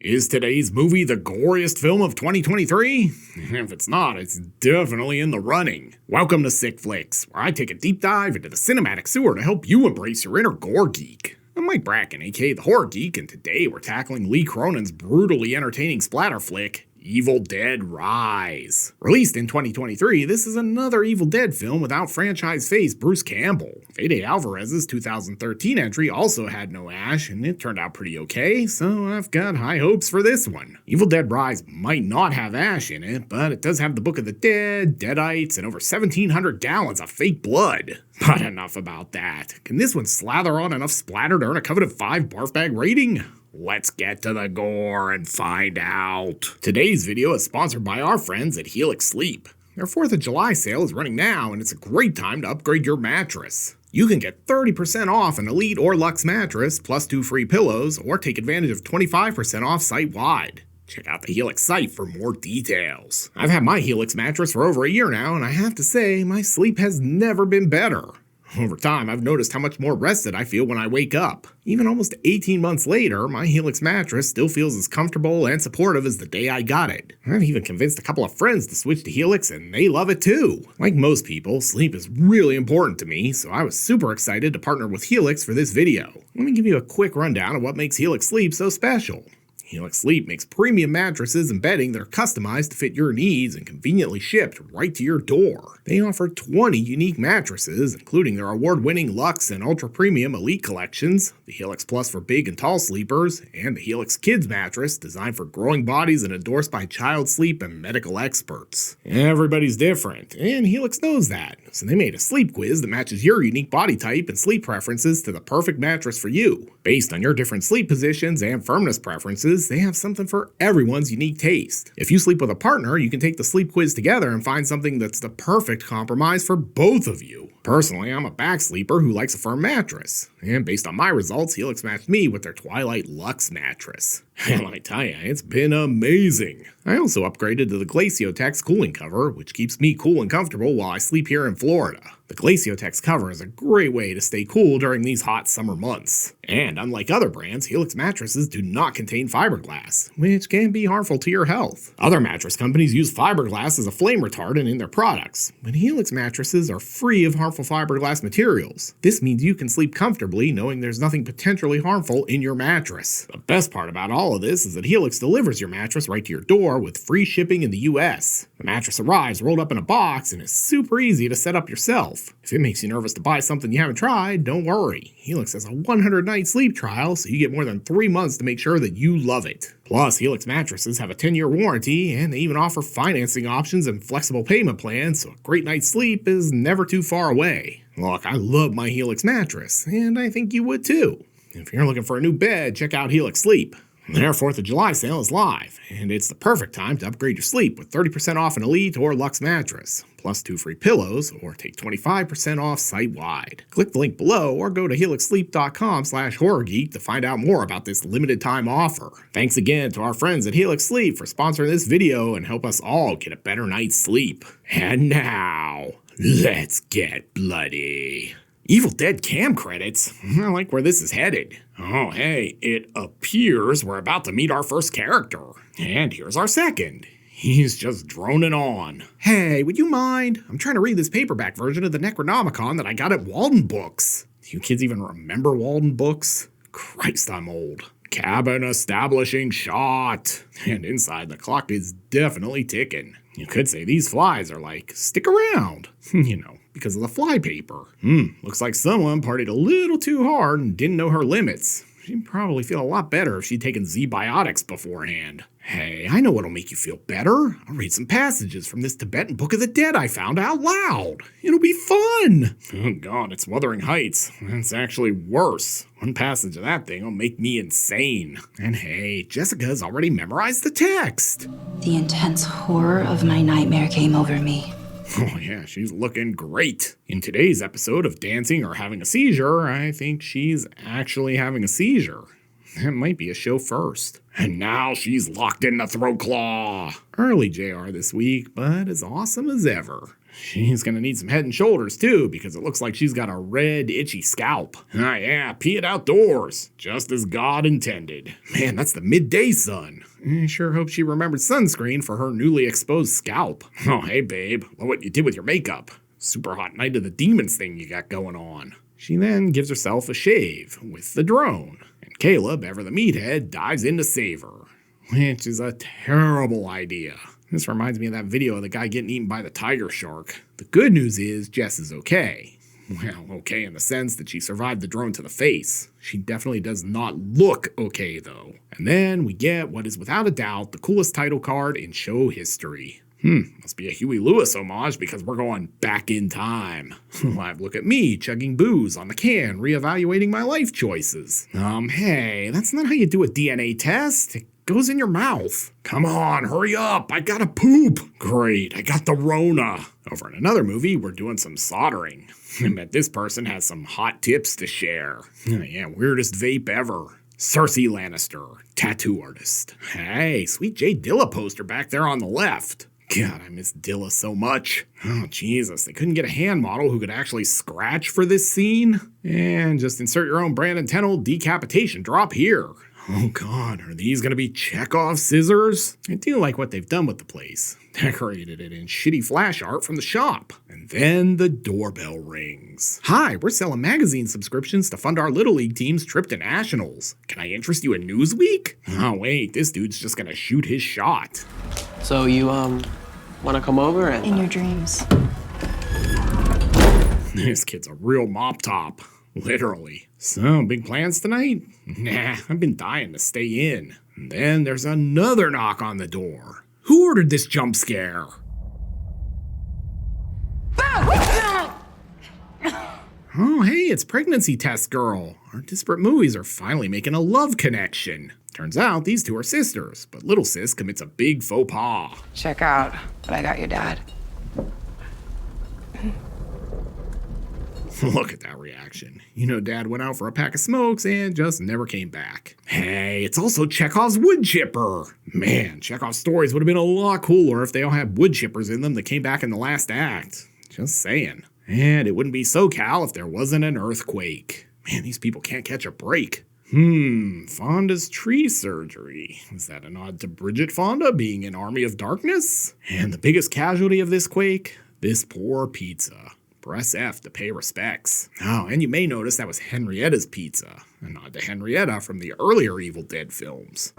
Is today's movie the goriest film of 2023? If it's not, it's definitely in the running. Welcome to Sick Flicks, where I take a deep dive into the cinematic sewer to help you embrace your inner gore geek. I'm Mike Bracken, aka the Horror Geek, and today we're tackling Lee Cronin's brutally entertaining splatter flick, Evil Dead Rise. Released in 2023, this is another Evil Dead film without franchise face Bruce Campbell. Fede Alvarez's 2013 entry also had no Ash, and it turned out pretty okay, so I've got high hopes for this one. Evil Dead Rise might not have Ash in it, but it does have the Book of the Dead, Deadites, and over 1,700 gallons of fake blood. But enough about that. Can this one slather on enough splatter to earn a coveted 5 barf bag rating? Let's get to the gore and find out. Today's video is sponsored by our friends at Helix Sleep. Their 4th of July sale is running now, and it's a great time to upgrade your mattress. You can get 30% off an Elite or Luxe mattress, plus 2 free pillows, or take advantage of 25% off site-wide. Check out the Helix site for more details. I've had my Helix mattress for over a year now, and I have to say, my sleep has never been better. Over time, I've noticed how much more rested I feel when I wake up. Even almost 18 months later, my Helix mattress still feels as comfortable and supportive as the day I got it. I've even convinced a couple of friends to switch to Helix, and they love it too. Like most people, sleep is really important to me, so I was super excited to partner with Helix for this video. Let me give you a quick rundown of what makes Helix Sleep so special. Helix Sleep makes premium mattresses and bedding that are customized to fit your needs and conveniently shipped right to your door. They offer 20 unique mattresses, including their award-winning Luxe and Ultra Premium Elite collections, the Helix Plus for big and tall sleepers, and the Helix Kids mattress designed for growing bodies and endorsed by child sleep and medical experts. Everybody's different, and Helix knows that, so they made a sleep quiz that matches your unique body type and sleep preferences to the perfect mattress for you. Based on your different sleep positions and firmness preferences, they have something for everyone's unique taste. If you sleep with a partner, you can take the sleep quiz together and find something that's the perfect compromise for both of you. Personally, I'm a back sleeper who likes a firm mattress, and based on my results, Helix matched me with their Twilight Luxe mattress. And let me tell you, it's been amazing. I also upgraded to the Glaciotex cooling cover, which keeps me cool and comfortable while I sleep here in Florida. The Glaciotex cover is a great way to stay cool during these hot summer months. And unlike other brands, Helix mattresses do not contain fiberglass, which can be harmful to your health. Other mattress companies use fiberglass as a flame retardant in their products, but Helix mattresses are free of harmful fiberglass materials. This means you can sleep comfortably knowing there's nothing potentially harmful in your mattress. The best part about all of this is that Helix delivers your mattress right to your door with free shipping in the US. The mattress arrives rolled up in a box and is super easy to set up yourself. If it makes you nervous to buy something you haven't tried, don't worry. Helix has a 100-night sleep trial, so you get more than 3 months to make sure that you love it. Plus, Helix mattresses have a 10-year warranty, and they even offer financing options and flexible payment plans, so a great night's sleep is never too far away. Look, I love my Helix mattress, and I think you would too. If you're looking for a new bed, check out Helix Sleep. Their 4th of July sale is live, and it's the perfect time to upgrade your sleep with 30% off an Elite or Luxe mattress, plus 2 free pillows, or take 25% off site-wide. Click the link below or go to helixsleep.com/horrorgeek to find out more about this limited time offer. Thanks again to our friends at Helix Sleep for sponsoring this video and help us all get a better night's sleep. And now, let's get bloody. Evil Dead cam credits? I like where this is headed. Oh hey, it appears we're about to meet our first character. And here's our second. He's just droning on. Hey, would you mind? I'm trying to read this paperback version of the Necronomicon that I got at Walden Books. Do you kids even remember Walden Books? Christ, I'm old. Cabin establishing shot. And inside the clock is definitely ticking. You could say these flies are like, stick around. You know, because of the fly paper. Looks like someone partied a little too hard and didn't know her limits. She'd probably feel a lot better if she'd taken Z-biotics beforehand. Hey, I know what'll make you feel better. I'll read some passages from this Tibetan Book of the Dead I found out loud. It'll be fun. Oh god, it's Wuthering Heights. That's actually worse. One passage of that thing will make me insane. And hey, Jessica's already memorized the text. The intense horror of my nightmare came over me. Oh yeah, she's looking great. In today's episode of Dancing or Having a Seizure, I think she's actually having a seizure. That might be a show first. And now she's locked in the throat claw. Early JR this week, but as awesome as ever. She's gonna need some Head and Shoulders too, because it looks like she's got a red, itchy scalp. Ah yeah, pee it outdoors, just as God intended. Man, that's the midday sun. I sure hope she remembered sunscreen for her newly exposed scalp. Oh hey babe, look what you did with your makeup. Super hot Night of the Demons thing you got going on. She then gives herself a shave with the drone, and Caleb, ever the meathead, dives in to save her, which is a terrible idea. This reminds me of that video of the guy getting eaten by the tiger shark. The good news is Jess is okay. Well, okay in the sense that she survived the drone to the face. She definitely does not look okay though. And then we get what is without a doubt the coolest title card in show history. Must be a Huey Lewis homage because we're going back in time. Live look at me chugging booze on the can, reevaluating my life choices. Hey, that's not how you do a DNA test. It goes in your mouth. Come on, hurry up, I gotta poop. Great, I got the Rona. Over in another movie, we're doing some soldering. I bet this person has some hot tips to share. Yeah, weirdest vape ever. Cersei Lannister, tattoo artist. Hey, sweet Jay Dilla poster back there on the left. God, I miss Dilla so much. Oh, Jesus, they couldn't get a hand model who could actually scratch for this scene? And just insert your own Brandon Tennell decapitation drop here. Oh God, are these gonna be Chekhov scissors? I do like what they've done with the place. Decorated it in shitty flash art from the shop. And then the doorbell rings. Hi, we're selling magazine subscriptions to fund our Little League team's trip to nationals. Can I interest you in Newsweek? Oh wait, this dude's just gonna shoot his shot. So you, wanna come over and... In your dreams. This kid's a real mop top. Literally. So, big plans tonight? Nah, I've been dying to stay in. And then there's another knock on the door. Who ordered this jump scare? Oh, hey, it's Pregnancy Test Girl. Our disparate movies are finally making a love connection. Turns out these two are sisters, but little sis commits a big faux pas. Check out what I got your dad. Look at that reaction. You know Dad went out for a pack of smokes and just never came back. Hey, it's also Chekhov's wood chipper. Man, Chekhov's stories would have been a lot cooler if they all had wood chippers in them that came back in the last act. Just saying. And it wouldn't be SoCal if there wasn't an earthquake. Man, these people can't catch a break. Fonda's tree surgery. Is that a nod to Bridget Fonda being in Army of Darkness? And the biggest casualty of this quake? This poor pizza. Press F to pay respects. Oh, and you may notice that was Henrietta's pizza, a nod to Henrietta from the earlier Evil Dead films.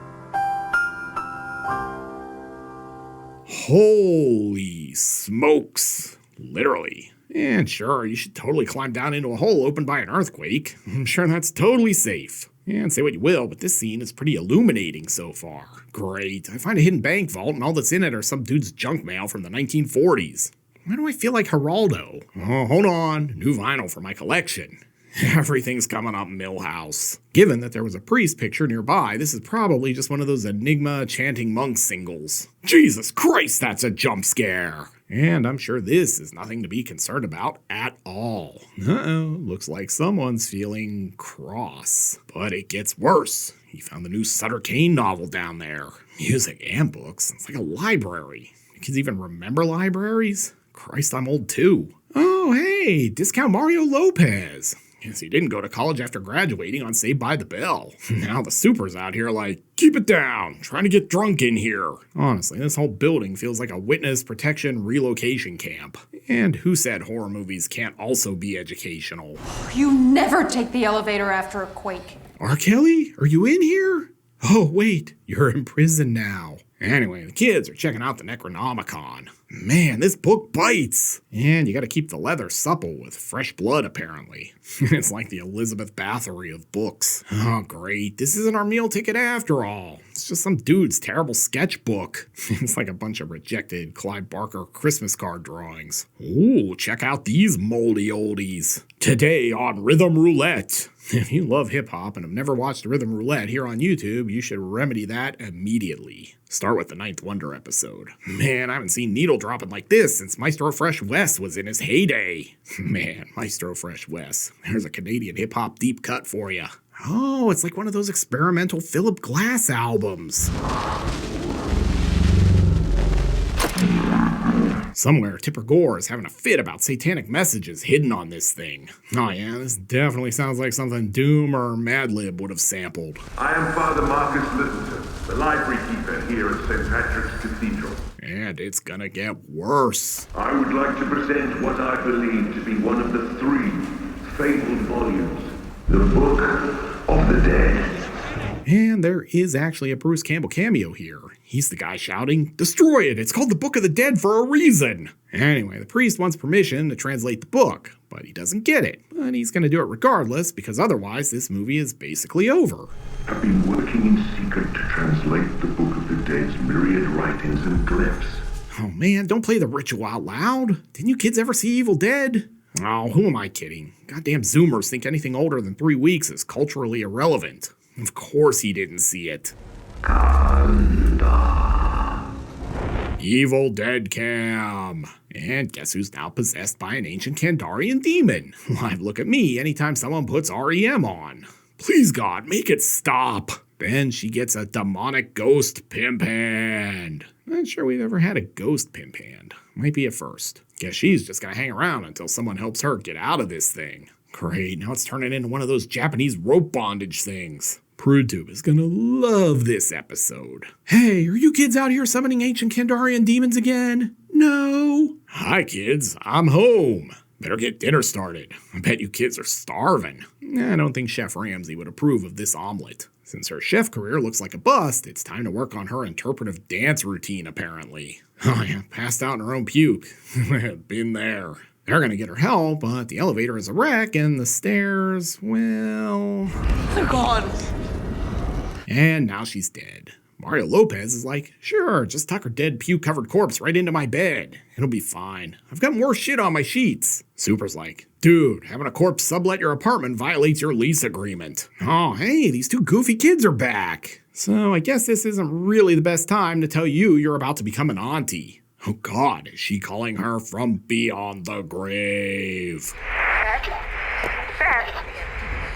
Holy smokes. Literally. And sure, you should totally climb down into a hole opened by an earthquake. I'm sure that's totally safe. And say what you will, but this scene is pretty illuminating so far. Great, I find a hidden bank vault and all that's in it are some dude's junk mail from the 1940s. Why do I feel like Geraldo? Oh, hold on. New vinyl for my collection. Everything's coming up Millhouse. Given that there was a priest picture nearby, this is probably just one of those Enigma chanting monk singles. Jesus Christ, that's a jump scare. And I'm sure this is nothing to be concerned about at all. Uh-oh, looks like someone's feeling cross. But it gets worse. He found the new Sutter Kane novel down there. Music and books. It's like a library. You kids even remember libraries? Christ, I'm old too. Oh, hey, Discount Mario Lopez. Yes, he didn't go to college after graduating on Saved by the Bell. Now the supers out here like, keep it down, trying to get drunk in here. Honestly, this whole building feels like a witness protection relocation camp. And who said horror movies can't also be educational? You never take the elevator after a quake. R. Kelly, are you in here? Oh, wait, you're in prison now. Anyway, the kids are checking out the Necronomicon. Man, this book bites! And you gotta keep the leather supple with fresh blood, apparently. It's like the Elizabeth Bathory of books. Oh, great. This isn't our meal ticket after all. It's just some dude's terrible sketchbook. It's like a bunch of rejected Clive Barker Christmas card drawings. Ooh, check out these moldy oldies. Today on Rhythm Roulette. If you love hip-hop and have never watched Rhythm Roulette here on YouTube, you should remedy that immediately. Start with the Ninth Wonder episode. Man, I haven't seen needle dropping like this since Maestro Fresh Wes was in his heyday. Man, Maestro Fresh Wes. There's a Canadian hip-hop deep cut for you. Oh, it's like one of those experimental Philip Glass albums. Somewhere, Tipper Gore is having a fit about satanic messages hidden on this thing. Oh yeah, this definitely sounds like something Doom or Mad Lib would have sampled. I am Father Marcus Littleton, the library keeper here at St. Patrick's Cathedral. And it's gonna get worse. I would like to present what I believe to be one of the 3 fabled volumes, the Book of the Dead. And there is actually a Bruce Campbell cameo here. He's the guy shouting, "Destroy it! It's called the Book of the Dead for a reason!" Anyway, the priest wants permission to translate the book, but he doesn't get it. But he's gonna do it regardless, because otherwise this movie is basically over. I've been working in secret to translate the Book of the Dead's myriad writings and glyphs. Oh man, don't play the ritual out loud. Didn't you kids ever see Evil Dead? Oh, who am I kidding? Goddamn Zoomers think anything older than 3 weeks is culturally irrelevant. Of course he didn't see it. Evil Dead Cam. And guess who's now possessed by an ancient Kandarian demon? Live look at me anytime someone puts REM on. Please God, make it stop. Then she gets a demonic ghost pimp hand. Not sure we've ever had a ghost pimp hand. Might be a first. Guess she's just gonna hang around until someone helps her get out of this thing. Great, now it's turning into one of those Japanese rope bondage things. PrudeTube is gonna love this episode. Hey, are you kids out here summoning ancient Kandarian demons again? No. Hi kids, I'm home. Better get dinner started. I bet you kids are starving. I don't think Chef Ramsay would approve of this omelet. Since her chef career looks like a bust, it's time to work on her interpretive dance routine apparently. Oh yeah, passed out in her own puke. Been there. They're gonna get her help, but the elevator is a wreck and the stairs, well... They're gone. And now she's dead. Mario Lopez is like, sure, just tuck her dead puke-covered corpse right into my bed. It'll be fine. I've got more shit on my sheets. Super's like, dude, having a corpse sublet your apartment violates your lease agreement. Oh, hey, these 2 goofy kids are back. So I guess this isn't really the best time to tell you you're about to become an auntie. Oh God, is she calling her from beyond the grave? Beth,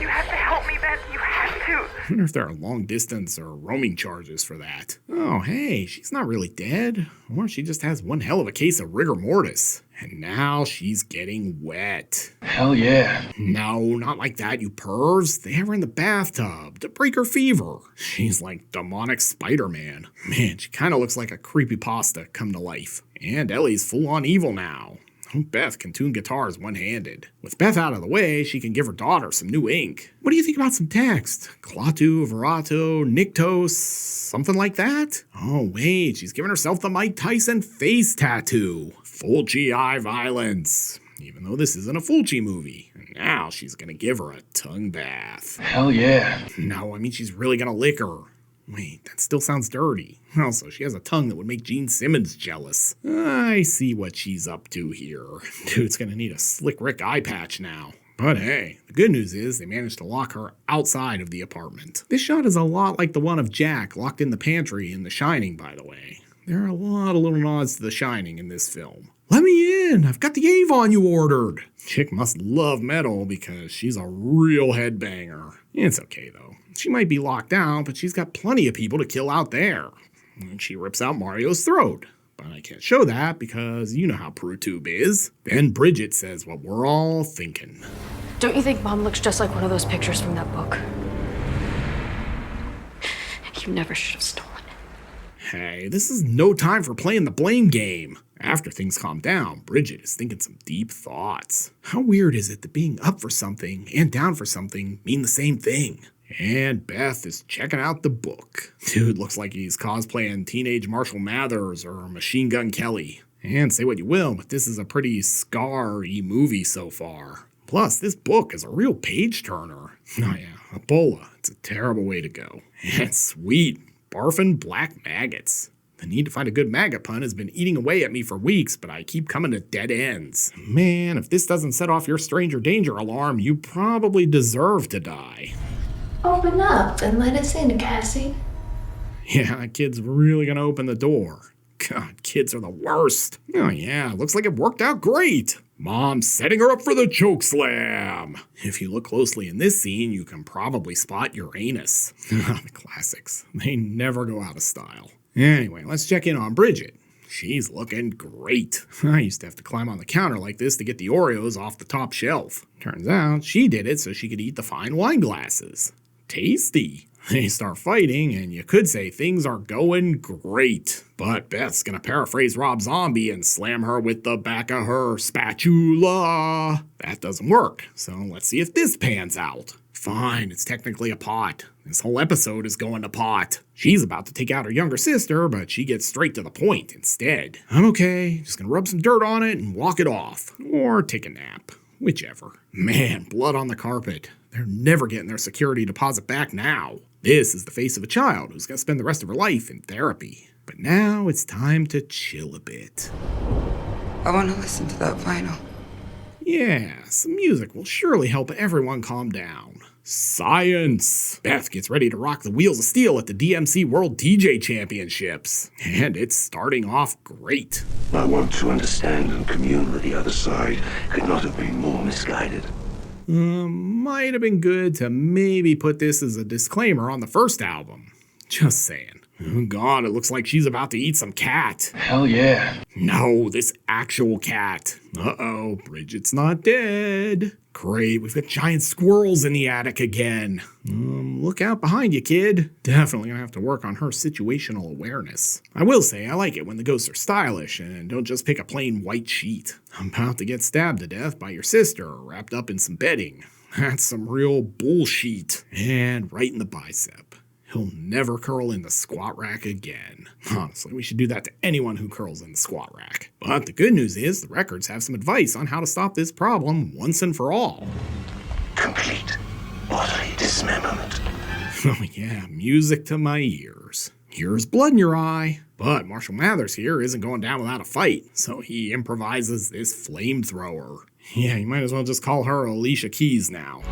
you have to help me, Beth. You have to. I wonder if there are long distance or roaming charges for that. Oh, hey, she's not really dead. Or she just has one hell of a case of rigor mortis. And now she's getting wet. Hell yeah. No, not like that, you pervs. They have her in the bathtub to break her fever. She's like demonic Spider-Man. Man, she kind of looks like a creepypasta come to life. And Ellie's full on evil now. Beth can tune guitars one-handed. With Beth out of the way, she can give her daughter some new ink. What do you think about some text? Klaatu, Verato, Niktos, something like that? Oh wait, she's giving herself the Mike Tyson face tattoo. Fulci eye violence. Even though this isn't a Fulci movie. And now she's gonna give her a tongue bath. Hell yeah. No, I mean she's really gonna lick her. Wait, that still sounds dirty. Also, she has a tongue that would make Gene Simmons jealous. I see what she's up to here. Dude's gonna need a Slick Rick eye patch now. But hey, the good news is they managed to lock her outside of the apartment. This shot is a lot like the one of Jack locked in the pantry in The Shining, by the way. There are a lot of little nods to The Shining in this film. Let me in! I've got the Avon you ordered! Chick must love metal because she's a real headbanger. It's okay though. She might be locked out, but she's got plenty of people to kill out there. And she rips out Mario's throat. But I can't show that because you know how PrudeTube is. Then Bridget says what we're all thinking. Don't you think Mom looks just like one of those pictures from that book? You never should have stolen it. Hey, this is no time for playing the blame game. After things calm down, Bridget is thinking some deep thoughts. How weird is it that being up for something and down for something mean the same thing? And Beth is checking out the book. Dude looks like he's cosplaying Teenage Marshall Mathers or Machine Gun Kelly. And say what you will, but this is a pretty scar-y movie so far. Plus, this book is a real page-turner. Oh yeah, Ebola. It's a terrible way to go. And sweet, barfing black maggots. The need to find a good maggot pun has been eating away at me for weeks, but I keep coming to dead ends. Man, if this doesn't set off your stranger danger alarm, you probably deserve to die. Open up and let us in, Cassie. Yeah, that kid's really gonna open the door. God, kids are the worst. Oh yeah, looks like it worked out great. Mom's setting her up for the choke slam. If you look closely in this scene, you can probably spot Uranus. The classics. They never go out of style. Anyway, let's check in on Bridget. she's looking great. I used to have to climb on the counter like this to get the Oreos off the top shelf. Turns out she did it so she could eat the fine wine glasses. Tasty. They start fighting, and you could say things are going great. But Beth's gonna paraphrase Rob Zombie and slam her with the back of her spatula. That doesn't work, so let's see if this pans out. Fine, it's technically a pot. This whole episode is going to pot. She's about to take out her younger sister, but she gets straight to the point instead. I'm okay, just gonna rub some dirt on it and walk it off. Or take a nap. Whichever. Man, blood on the carpet. They're never getting their security deposit back now. This is the face of a child who's gonna spend the rest of her life in therapy. But now it's time to chill a bit. I want to listen to that vinyl. Yeah, some music will surely help everyone calm down. Science! Beth gets ready to rock the wheels of steel at the DMC World DJ Championships. And it's starting off great. I want to understand and commune with the other side. Could not have been more misguided. Might have been good to maybe put this as a disclaimer on the first album. Just saying. Oh god, it looks like she's about to eat some cat. Hell yeah. No, this actual cat. Uh-oh, Bridget's not dead. Great, we've got giant squirrels in the attic again. Look out behind you, kid. Definitely gonna have to work on her situational awareness. I will say, I like it when the ghosts are stylish and don't just pick a plain white sheet. I'm about to get stabbed to death by your sister, wrapped up in some bedding. That's some real bullshit. And right in the bicep. He'll never curl in the squat rack again. Honestly, we should do that to anyone who curls in the squat rack. But the good news is the records have some advice on how to stop this problem once and for all. Complete bodily dismemberment. Oh yeah, music to my ears. Here's blood in your eye. But Marshall Mathers here isn't going down without a fight, so he improvises this flamethrower. Yeah, you might as well just call her Alicia Keys now.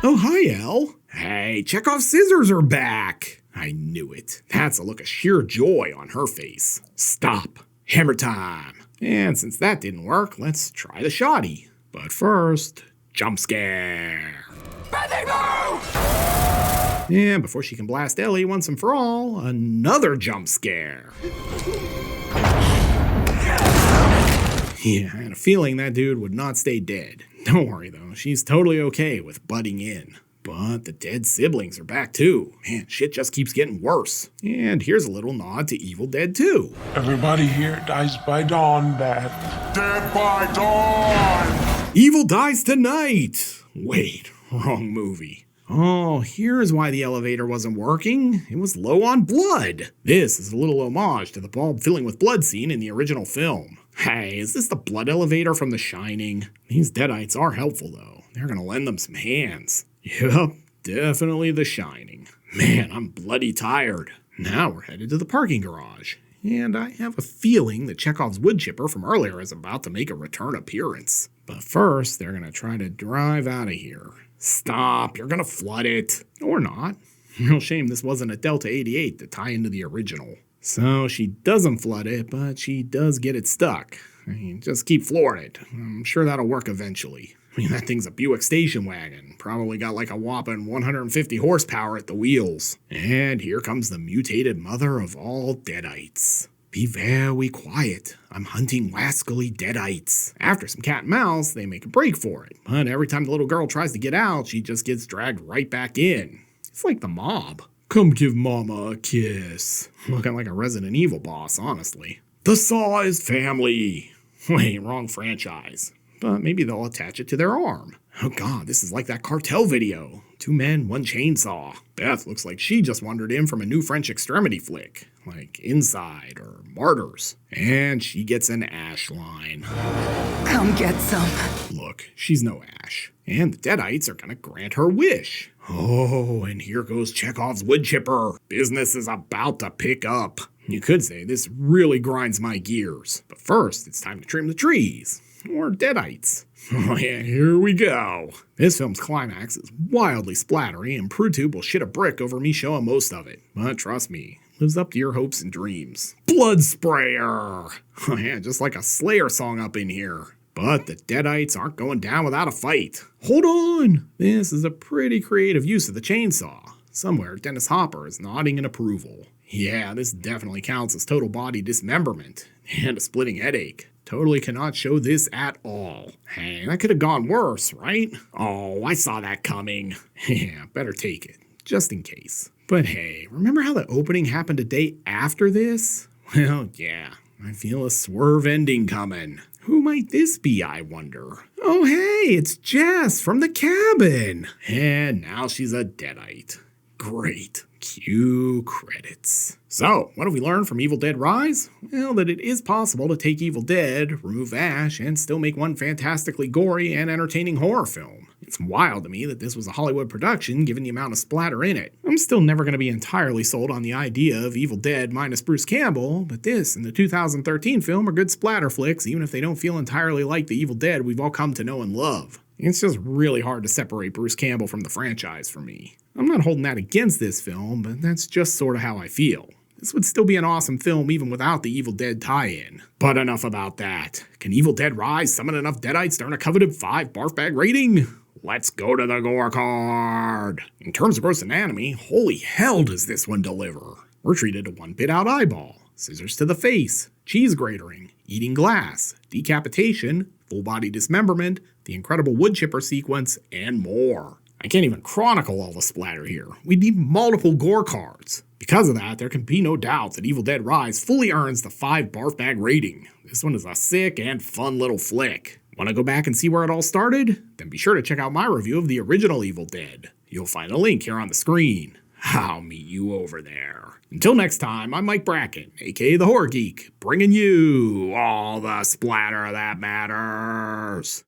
Oh, hi, Elle. Hey, Chekhov's scissors are back. I knew it. That's a look of sheer joy on her face. Stop. Hammer time. And since that didn't work, let's try the shoddy. But first, jump scare. And before she can blast Ellie once and for all, another jump scare. Yeah, I had a feeling that dude would not stay dead. Don't worry though, she's totally okay with butting in. But the dead siblings are back too. Man, shit just keeps getting worse. And here's a little nod to Evil Dead 2. Everybody here dies by dawn, Beth. Dead by dawn! Evil dies tonight! Wait, wrong movie. Oh, here's why the elevator wasn't working. It was low on blood. This is a little homage to the bulb filling with blood scene in the original film. Hey, is this the blood elevator from The Shining? These deadites are helpful though. They're gonna lend them some hands. Yep, definitely The Shining. Man, I'm bloody tired. Now we're headed to the parking garage. And I have a feeling that Chekhov's wood chipper from earlier is about to make a return appearance. But first, they're gonna try to drive out of here. Stop, you're gonna flood it. Or not. Real shame this wasn't a Delta 88 to tie into the original. So she doesn't flood it, but she does get it stuck. I mean, just keep flooring it. I'm sure that'll work eventually. I mean, that thing's a Buick station wagon. Probably got like a whopping 150 horsepower at the wheels. And here comes the mutated mother of all deadites. Be very quiet. I'm hunting wascally deadites. After some cat and mouse, they make a break for it. But every time the little girl tries to get out, she just gets dragged right back in. It's like the mob. Come give mama a kiss. Looking like a Resident Evil boss, honestly. The Saw is family. Wait, wrong franchise. But maybe they'll attach it to their arm. Oh god, this is like that cartel video. 2 men, 1 chainsaw. Beth looks like she just wandered in from a new French extremity flick, like Inside or Martyrs. And she gets an Ash line. Come get some. Look, she's no Ash. And the deadites are gonna grant her wish. Oh, and here goes Chekhov's wood chipper. Business is about to pick up. You could say this really grinds my gears. But first, it's time to trim the trees. Or deadites. Oh yeah, here we go. This film's climax is wildly splattery, and PruTube will shit a brick over me showing most of it. But trust me, lives up to your hopes and dreams. Blood sprayer! Oh yeah, just like a Slayer song up in here. But the deadites aren't going down without a fight. Hold on! This is a pretty creative use of the chainsaw. Somewhere, Dennis Hopper is nodding in approval. Yeah, this definitely counts as total body dismemberment and a splitting headache. Totally cannot show this at all. Hey, that could have gone worse, right? Oh, I saw that coming. Yeah, better take it, just in case. But hey, remember how the opening happened a day after this? Well, yeah, I feel a swerve ending coming. Who might this be, I wonder? Oh hey, it's Jess from the cabin! And now she's a deadite. Great. Cue credits. So, what have we learned from Evil Dead Rise? Well, that it is possible to take Evil Dead, remove Ash, and still make one fantastically gory and entertaining horror film. It's wild to me that this was a Hollywood production given the amount of splatter in it. I'm still never going to be entirely sold on the idea of Evil Dead minus Bruce Campbell, but this and the 2013 film are good splatter flicks even if they don't feel entirely like the Evil Dead we've all come to know and love. It's just really hard to separate Bruce Campbell from the franchise for me. I'm not holding that against this film, but that's just sort of how I feel. This would still be an awesome film even without the Evil Dead tie-in. But enough about that. Can Evil Dead Rise summon enough Deadites to earn a coveted 5 barf bag rating? Let's go to the gore card. In terms of gross anatomy, holy hell does this one deliver. We're treated to one bit out eyeball, scissors to the face, cheese gratering, eating glass, decapitation, full body dismemberment, the incredible wood chipper sequence, and more. I can't even chronicle all the splatter here. We need multiple gore cards. Because of that, there can be no doubt that Evil Dead Rise fully earns the 5 barf bag rating. This one is a sick and fun little flick. Want to go back and see where it all started? Then be sure to check out my review of the original Evil Dead. You'll find a link here on the screen. I'll meet you over there. Until next time, I'm Mike Bracken, aka the Horror Geek, bringing you all the splatter that matters.